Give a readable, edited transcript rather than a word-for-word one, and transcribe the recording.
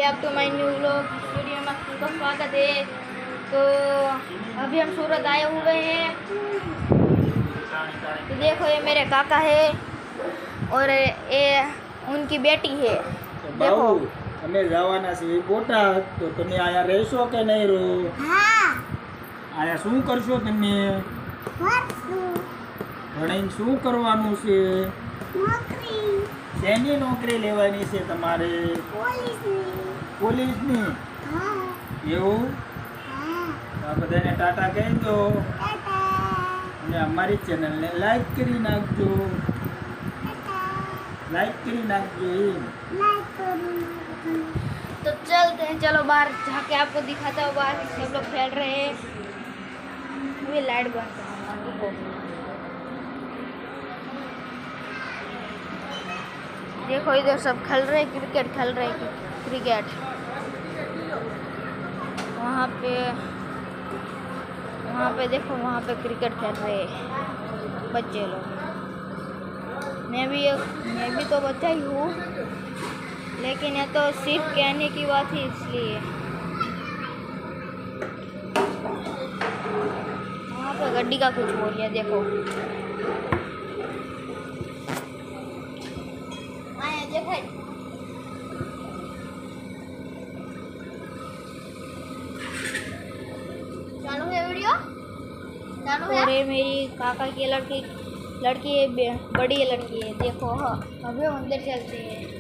Back to my new vlog. Video में आपका स्वागत है। तो अभी हम सूरत आए हुए हैं। तो देखो ये मेरे काका है और ये उनकी बेटी है। देखो તમે જવાના છે બોટાદ, તો તમે આયા રહેશો કે નહીં રહો? हाँ આયા શું કરશો તમે? ભણીને શું કરવાનું છે? नौकरी શેની નોકરી લેવાની છે તમારે? પોલીસની? हाँ એવું? તો આ બધાને ટાટા કહી દો અને અમારી ચેનલને લાઈક કરી નાખજો. લાઈક કરી નાખજો એમ. तो चलते हैं, चलो बाहर जाके आपको दिखाता हूँ। बाहर सब लोग खेल रहे हैं। ये लाइट बंद है। देखो इधर सब खेल रहे हैं, क्रिकेट खेल रहे हैं, क्रिकेट। वहाँ पे देखो, वहाँ पे क्रिकेट खेल रहे हैं बच्चे लोग। मैं भी तो बच्चा ही हूँ, लेकिन ये तो सिर्फ कहने की बात है, इसलिए वहाँ पे गड्डी का कुछ बोल लिया। देखो चालू है वीडियो, चालू है। और ये मेरी काका की लड़की है, बड़ी लड़की है। देखो हाँ, अभी हम अंदर चलते हैं।